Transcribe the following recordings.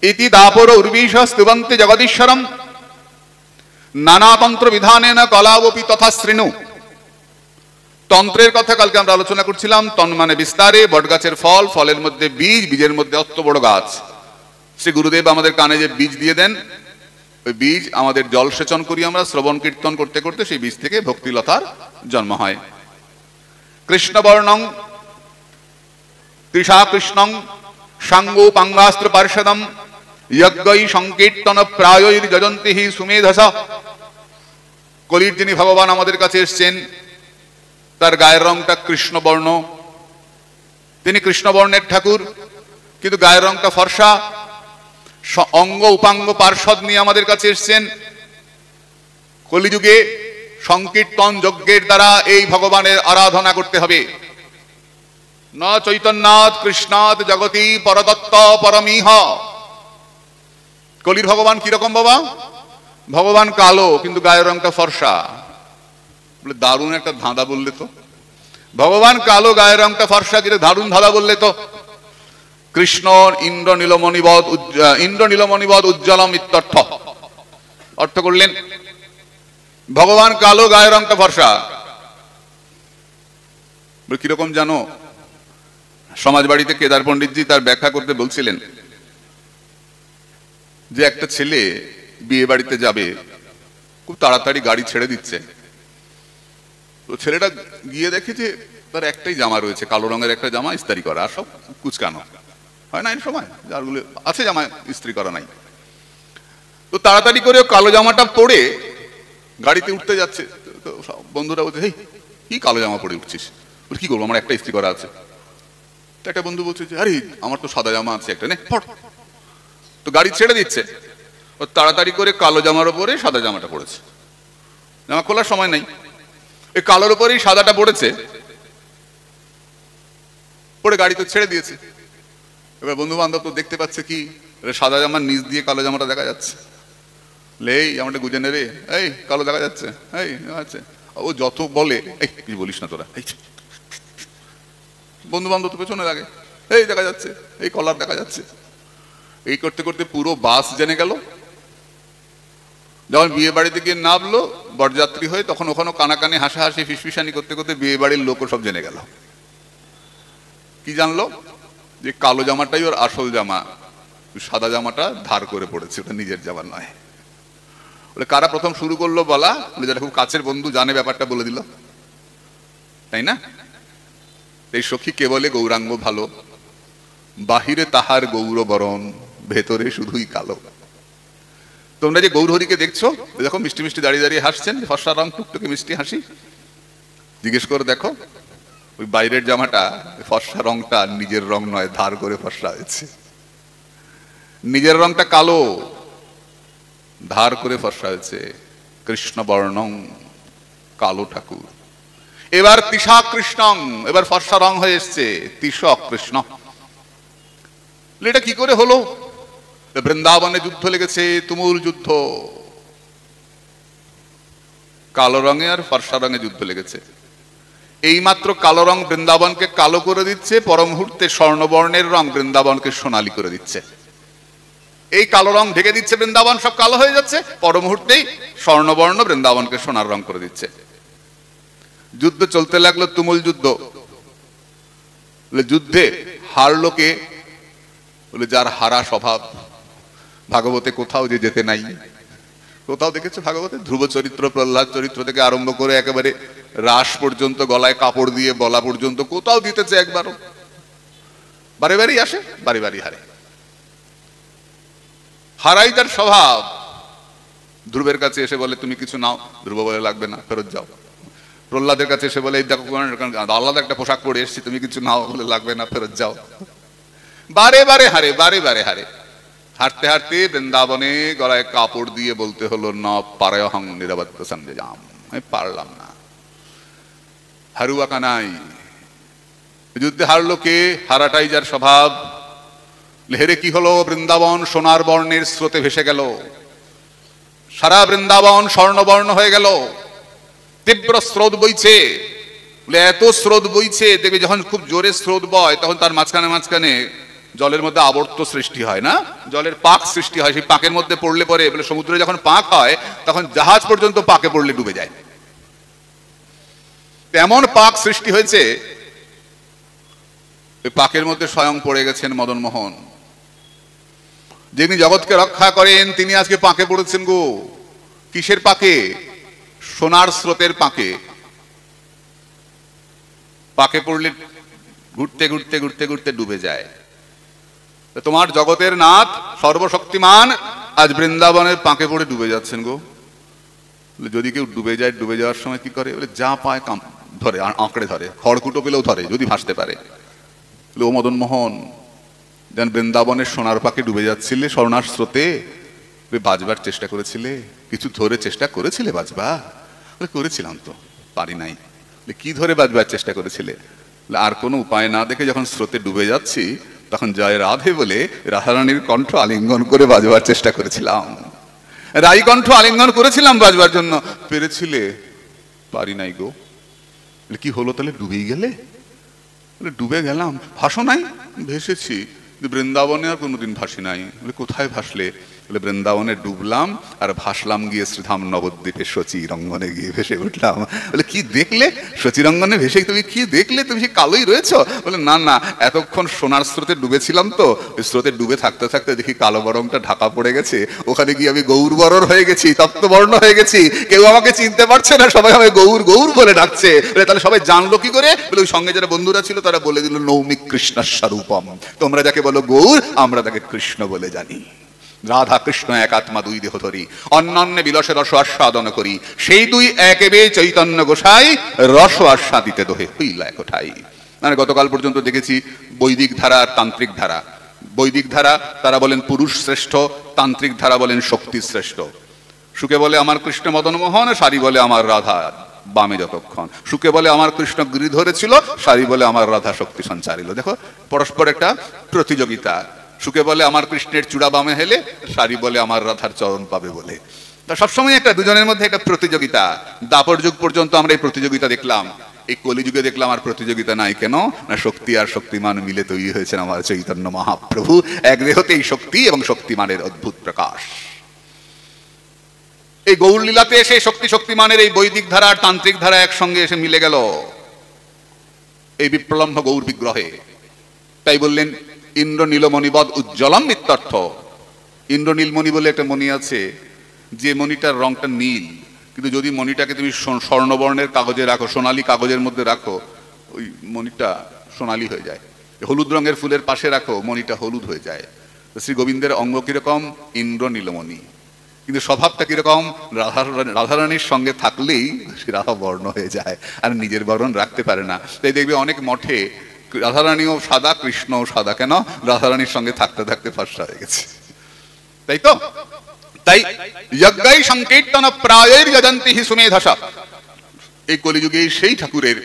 ইতি দাপর উর্বীশ স্তুবন্তি জগদীশ্বরম নানাতন্ত্র বিধানেন কলাবপি তথা শ্রীণু। তন্ত্রের কথা কালকে আমরা আলোচনা করছিলাম। তন মানে বিস্তারে, বটগাছের ফল, ফলের মধ্যে বীজ, বীজের মধ্যে অত বড় গাছ। শ্রী গুরুদেব আমাদের কানে যে বীজ দিয়ে দেন, ওই বীজ আমাদের জল সেচন করি আমরা শ্রবণ কীর্তন করতে করতে, সেই বীজ থেকে ভক্তিলতার জন্ম হয়। কৃষ্ণবর্ণং তৃষা কৃষ্ণং সাঙ্গোপাঙ্গাস্ত্র পার্ষদম যজ্ঞৈ সংকীর্তন প্রায়ৈর যজন্তি হি সুমেধসা। কলির যিনি ভগবান আমাদের কাছে এসছেন, তার গায়ের রংটা কৃষ্ণবর্ণ, তিনি কৃষ্ণবর্ণের ঠাকুর, কিন্তু গায়ের রংটা ফর্সা। অঙ্গ উপাঙ্গ পার্ষদ নিয়ে আমাদের কাছে এসছেন। কলিযুগে সংকীর্তন যজ্ঞের দ্বারা এই ভগবানের আরাধনা করতে হবে। ন চৈতন্যাৎ কৃষ্ণাৎ জগতি পরদত্ত পরমিহ। কলির ভগবান কিরকম বাবা? ভগবান কালো, কিন্তু গায়ের রংটা ফর্সা। বলে দারুণ একটা ধাঁধা বললে তো। ভগবান কালো, গায়ের রংটা ফর্সা, কিন্তু দারুণ ধাঁধা বললে তো। কৃষ্ণ ইন্দ্র নীলমণিবৎ উজ্জ্বলম ইত্যর্থ। অর্থ করলেন ভগবান কালো, গায়ের রংটা ফর্সা। কিরকম জানো? সমাজবাড়িতে কেদার পণ্ডিতজি তার ব্যাখ্যা করতে বলছিলেন যে একটা ছেলে বিয়ে বাড়িতে যাবে, খুব তাড়াতাড়ি গাড়ি ছেড়ে দিচ্ছে। তো ছেলেটা গিয়ে দেখে যে তার একটাই জামা রয়েছে, কালো রঙের একটা জামা, ইস্ত্রি করা, আর সব কুচকানো। হয় না এই সময় যারগুলো আছে জামা ইস্ত্রি করা নাই। তো তাড়াতাড়ি করে কালো জামাটা পরে গাড়িতে উঠতে যাচ্ছে। তো বন্ধুরা বলছে, হেই কি কালো জামা পরে উঠছিস? কি করবো, আমার একটা ইস্ত্রি করা আছে। একটা বন্ধু বলছে যে আরে আমার তো সাদা জামা আছে একটা, নে ফট। তো গাড়ি ছেড়ে দিচ্ছে, ও তাড়াতাড়ি করে কালো জামার উপরে সাদা জামাটা পড়েছে। জামা খোলার সময় নাই, এই কালোর উপরেই সাদাটা পড়েছে, পরে গাড়ি তো ছেড়ে দিয়েছে। এবার বন্ধু বান্ধব তো দেখতে পাচ্ছে কি, সাদা জামার নিচ দিয়ে কালো জামাটা দেখা যাচ্ছে। এই জামাটা গুজে নে রে, এই কালো দেখা যাচ্ছে, এই আছে। ও যত বলে, এই কি বলিস না তোরা, বন্ধু বান্ধব তো পেছনে লাগে, এই দেখা যাচ্ছে, এই কলার দেখা যাচ্ছে। এই করতে করতে পুরো বাস জেনে গেল। যখন বিয়ে বাড়িতে গিয়ে নামলো বরযাত্রী হয়ে, তখন ওখানে কানাকানি হাসাহাসি ফিসফিসানি করতে করতে বিয়ে বাড়ির লোকও সব জেনে গেল। কি জানলো? যে কালো জামাটাই ওর আসল জামা, সাদা জামাটা ধার করে পড়েছে, ওটা নিজের জামা নয়। বলে কারা প্রথম শুরু করলো বলা? যারা খুব কাছের বন্ধু জানে ব্যাপারটা বলে দিল, তাই না? এই সখী কে বলে গৌরাঙ্গ ভালো, বাহিরে তাহার গৌরবরণ, ভেতরে শুধুই কালো। তোমরা যে গৌরহরিকে দেখছো, দেখো মিষ্টি মিষ্টি দাঁড়িয়ে দাঁড়িয়ে হাসছেন, ফর্সা রং, টুকটুকে মিষ্টি হাসি। জিজ্ঞেস করে দেখো, ওই বাইরের জামাটা, ফর্সা রংটা নিজের রং নয়, ধার করে ফর্সা হয়েছে। নিজের রংটা কালো, ধার করে ফর্সা হয়েছে। কৃষ্ণ বর্ণং, কালো ঠাকুর। এবার তিসা কৃষ্ণং, এবার ফর্সা রং হয়ে এসছে, তিসক কৃষ্ণ। এটা কি করে হলো? বৃন্দাবনে যুদ্ধ লেগেছে, তুমুল যুদ্ধ। কালো রঙে আর ফর্সা রঙে যুদ্ধ লেগেছে। এইমাত্র কালো রং বৃন্দাবনকে কালো করে দিচ্ছে, পর মুহূর্তে স্বর্ণবর্ণের রং বৃন্দাবনকে সোনালী করে দিচ্ছে। এই কালো রং ঢেকে দিচ্ছে বৃন্দাবন, সব কালো হয়ে যাচ্ছে, পর মুহূর্তেই স্বর্ণবর্ণ বৃন্দাবনকে সোনার রং করে দিচ্ছে। যুদ্ধ চলতে লাগলো, তুমুল যুদ্ধ। যুদ্ধে হারলো কে? বলে যার হারা স্বভাব। ভাগবতে কোথাও যে যেতে নাই। কোথাও দেখেছো ভাগবতে? ধ্রুব চরিত্র, প্রহ্লাদ চরিত্র থেকে আরম্ভ করে একেবারে রাস পর্যন্ত, গলায় কাপড় দিয়ে বলা পর্যন্ত কোথাও দিতেছে একবারও? বারে বারেই আসে, বারে বারে হারে। হারাই তার স্বভাব। ধ্রুবের কাছে এসে বলে তুমি কিছু নাও, ধ্রুব বলে লাগবে না, ফেরত যাও। প্রহ্লাদের কাছে এসে বলে এই দেখো আলাদা একটা পোশাক পরে এসেছি, তুমি কিছু নাও, বলে লাগবে না, ফেরত যাও। বারে বারে হারে, বারে বারে হারে। হাঁটতে হাঁটতে বৃন্দাবনে গলায় কাপড় দিয়ে বলতে হলো ন পারহং নিরবত্ত সঞ্জয়াম, আমি পারলাম না, হারুয়া কানাই। যুদ্ধে হারলো কে? হারাটাই যার স্বভাব। হেরে কি হলো? বৃন্দাবন সোনার বর্ণের স্রোতে ভেসে গেল। সারা বৃন্দাবন স্বর্ণবর্ণ হয়ে গেল। তীব্র স্রোত বইছে, এত স্রোত বইছে, দেখবে যখন খুব জোরে স্রোত বয় তখন তার মাঝখানে মাঝখানে জলের মধ্যে আবর্ত সৃষ্টি হয় না, জলের পাক সৃষ্টি হয়, সেই পাকের মধ্যে পড়লে পরে বলে সমুদ্রে যখন পাক হয় তখন জাহাজ পর্যন্ত পাকে পড়লে ডুবে যায়। এমন পাক সৃষ্টি হয়েছে, ওই পাকের মধ্যে স্বয়ং পড়ে গেছেন মদন মোহন। যিনি জগৎকে রক্ষা করেন তিনি আজকে পাকে পড়েছেন গো। কিসের পাকে? সোনার স্রোতের পাকে। পাকে পড়লে ঘুরতে ঘুরতে ঘুরতে ঘুরতে ডুবে যায়। তোমার জগতের নাথ সর্বশক্তিমান আজ বৃন্দাবনের পাকে পড়ে ডুবে যাচ্ছেন গো। যদি কেউ ডুবে যায়, ডুবে যাওয়ার সময় কি করে? বলে যা পায় ধরে, আঁকড়ে ধরে, খড়কুটো পেলেও ধরে যদি ভাসতে পারে। ও মদন মোহন, যেন বৃন্দাবনের সোনার পাকে ডুবে যাচ্ছিলে, স্বর্ণার স্রোতে বাঁচবার চেষ্টা করেছিলে, কিছু ধরে চেষ্টা করেছিলে বাঁচবা? বলে করেছিলাম তো, পারি নাই। কি ধরে বাঁচবার চেষ্টা করেছিলে? আর কোনো উপায় না দেখে যখন স্রোতে ডুবে যাচ্ছি তখন জয় রাধে বলে রাধারানীর কণ্ঠ আলিঙ্গন করে বাঁচবার চেষ্টা করেছিলাম। রাই কণ্ঠ আলিঙ্গন করেছিলাম বাঁচবার জন্য। পেরেছিলে? পারি নাই গো। কি হলো তাহলে? ডুবেই গেলে? ডুবে গেলাম। ভাসো নাই? ভেসেছি, বৃন্দাবনে আর কোনোদিন ভাসি নাই। বলে কোথায় ভাসলে? বলে বৃন্দাবনে ডুবলাম আর ভাসলাম গিয়ে শ্রীধাম নবদ্বীপে শচীরঙ্গনে গিয়ে ভেসে উঠলাম। বলে কি দেখলে? শচীরঙ্গনে ভেসে তুমি কি দেখলে? তুমি সে কালোই রয়েছ? বলে না না, এতক্ষণ সোনার স্রোতে ডুবেছিলাম তো, ওই স্রোতে ডুবে থাকতে থাকতে দেখি কালো বরংটা ঢাকা পড়ে গেছে, ওখানে গিয়ে আমি গৌর বরণ হয়ে গেছি, তপ্তবর্ণ হয়ে গেছি, কেউ আমাকে চিনতে পারছে না, সবাই আমাকে গৌর গৌর বলে ডাকছে। তাহলে সবাই জানলো কি করে? বলে ওই সঙ্গে যারা বন্ধুরা ছিল তারা বলে দিল নৌমিক কৃষ্ণ স্বরূপম, তোমরা যাকে বলো গৌর আমরা তাকে কৃষ্ণ বলে জানি। রাধা কৃষ্ণ এক আত্মা দুই দেহ ধরি, অন্যান্য বিলাসে রস আস্বাদন করি, সেই দুই একেবে চৈতন্য গোসাই রস আস্বাদিতে দোহে হইল এক ঠাই। মানে গতকাল পর্যন্ত দেখেছি বৈদিক ধারা আর তান্ত্রিক ধারা। বৈদিক ধারা তারা বলেন পুরুষ শ্রেষ্ঠ, তান্ত্রিক ধারা বলেন শক্তি শ্রেষ্ঠ। সুকে বলে আমার কৃষ্ণ মদন মোহন, সারি বলে আমার রাধা বামে যতক্ষণ। সুকে বলে আমার কৃষ্ণ গিরি ধরেছিল, সারি বলে আমার রাধা শক্তি সঞ্চারিল। দেখো পরস্পর একটা প্রতিযোগিতা। সুকে বলে আমার কৃষ্ণের চূড়া বামে হেলে, সারি বলে আমার রাধার চরণ পাবে বলে। তা সবসময় একটা দুজনের মধ্যে একটা প্রতিযোগিতা। দাপর যুগ পর্যন্ত আমরা এই প্রতিযোগিতা দেখলাম, এই কলিযুগে দেখলাম আর প্রতিযোগিতা নাই। কেন না? শক্তি আর শক্তিমান মিলে তৈরি হয়েছেন আমার চৈতন্য মহাপ্রভু। এক দেহতেই শক্তি এবং শক্তিমানের অদ্ভুত প্রকাশ। এই গৌর লীলাতে এসে শক্তি শক্তিমানের এই বৈদিক ধারা আর তান্ত্রিক ধারা একসঙ্গে এসে মিলে গেল এই বিপ্লম্ভ গৌর বিগ্রহে। তাই বললেন ইন্দ্র নীলমণিবদ উজ্জ্বলম ইত্যর্থ। ইন্দ্র নীলমণি বলে একটা মণি আছে, যে মণিটার রংটা নীল, কিন্তু যদি মণিটাকে তুমি স্বর্ণবর্ণের কাগজে রাখো, সোনালী কাগজের মধ্যে রাখো, ওই মণিটা সোনালী হয়ে যায়। হলুদ রঙের ফুলের পাশে রাখো, মণিটা হলুদ হয়ে যায়। শ্রী গোবিন্দের অঙ্গ কিরকম? ইন্দ্র নীলমণি। কিন্তু স্বভাবটা কিরকম? রাধারানীর সঙ্গে থাকলেই রাধা বর্ণ হয়ে যায়, আর নিজের বর্ণ রাখতে পারে না। তাই দেখবে অনেক মঠে রাধারানীও সাদা, কৃষ্ণও সাদা। কেন? রাধারানীর সঙ্গে থাকতে থাকতে ফর্সা হয়ে গেছে। তাই তো? তাই যজ্ঞাই সংকীর্তন প্রায়ের যজন্তি হি সুমেধসা। এই কলিযুগে সেই ঠাকুরের,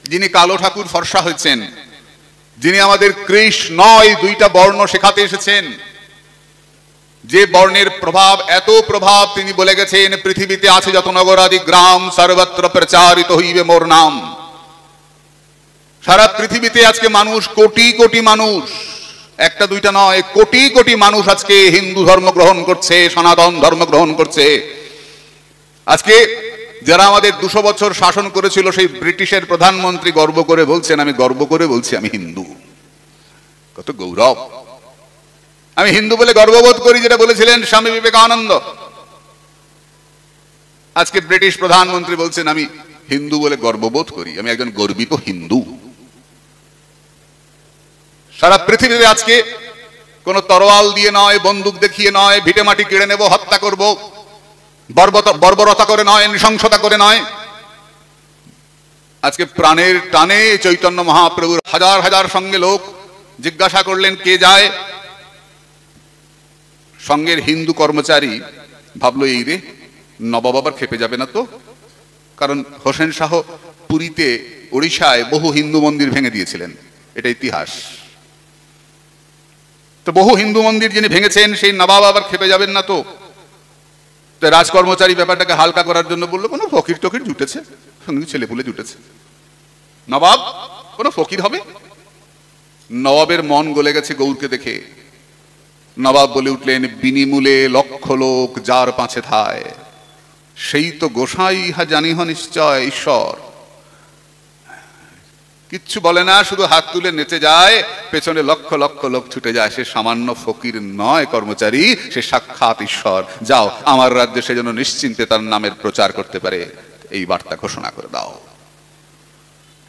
যিনি কালো ঠাকুর ফর্সা হয়েছেন, যিনি আমাদের কৃষ্ণ এই দুইটা বর্ণ শেখাতে এসেছেন, যে বর্ণের প্রভাব, এত প্রভাব তিনি বলে গেছেন পৃথিবীতে আছে যত নগরাদি গ্রাম সর্বত্র প্রচারিত হইবে মোর নাম। সারা পৃথিবীতে আজকে মানুষ, কোটি কোটি মানুষ, একটা দুইটা নয়, কোটি কোটি মানুষ আজকে হিন্দু ধর্ম গ্রহণ করছে, সনাতন ধর্ম গ্রহণ করছে। আজকে যারা আমাদের 200 বছর শাসন করেছিল, সেই ব্রিটিশের প্রধানমন্ত্রী গর্ব করে বলছেন আমি গর্ব করে বলছি আমি হিন্দু। কত গৌরব! আমি হিন্দু বলে গর্ববোধ করি, যেটা বলেছিলেন স্বামী বিবেকানন্দ। আজকে ব্রিটিশ প্রধানমন্ত্রী বলছেন আমি হিন্দু বলে গর্ববোধ করি, আমি একজন গর্বিত হিন্দু। সারা পৃথিবীতে আজকে কোন তরোয়াল দিয়ে নয়, বন্দুক দেখিয়ে নয়, ভিটে মাটি কেড়ে নেব, হত্যা করব, বর্বরতা করে নয়, নৃশংসতা করে নয়, আজকে প্রাণের টানে চৈতন্য মহাপ্রভুর হাজার হাজার সঙ্গে লোক জিজ্ঞাসা করলেন কে যায়? সঙ্গের হিন্দু কর্মচারী ভাবলো এই রে নবাব আবার খেপে যাবে না তো, কারণ হোসেন শাহ পুরীতে, ওড়িশায় বহু হিন্দু মন্দির ভেঙে দিয়েছিলেন, এটা ইতিহাস। তো বহু হিন্দু মন্দির যিনি ভেঙেছেন সেই নবাব আবার খেপে যাবেন না তো। রাজকর্মচারী ব্যাপারটাকে হালকা করার জন্য বললো কোনো ফকির টকির জুটেছে, সঙ্গে ছেলেপুলে জুটেছে, নবাব কোনো ফকির হবে? নবাবের মন গলে গেছে গৌরকে দেখে। নবাব বলে উঠলেন, বিনিমূলে লক্ষ লোক যার পাছে থায়, সেই তো গোসাই ইহা জানিহ নিশ্চয় ঈশ্বর। কিচ্ছু বলে না, শুধু হাত তুলে নেচে যায়, পেছনে লক্ষ লক্ষ লোক ছুটে যায়। সে সামান্য ফকির নয়, কর্মচারী, সে সাক্ষাৎ ঈশ্বর। যাও, আমার রাজ্যে সে যেন নিশ্চিন্তে তার নামের প্রচার করতে পারে, এই বার্তা ঘোষণা করে দাও।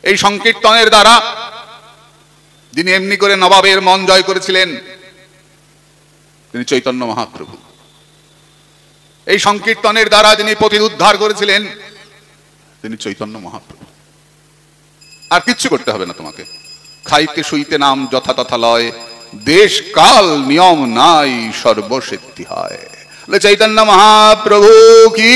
এই সংকীর্তনের দ্বারা যিনি এমনি করে নবাবের মন জয় করেছিলেন, তিনি চৈতন্য মহাপ্রভু। এই সংকীর্তনের দ্বারা যিনি পথিক উদ্ধার করেছিলেন, তিনি চৈতন্য মহাপ্রভু। আর কিচ্ছু করতে হবে না তোমাকে। খাইতে শুইতে নাম যথা তথা লয়, দেশ কাল নিয়ম নাই সর্বসিদ্ধি হয়। চৈতন্য মহাপ্রভু কি।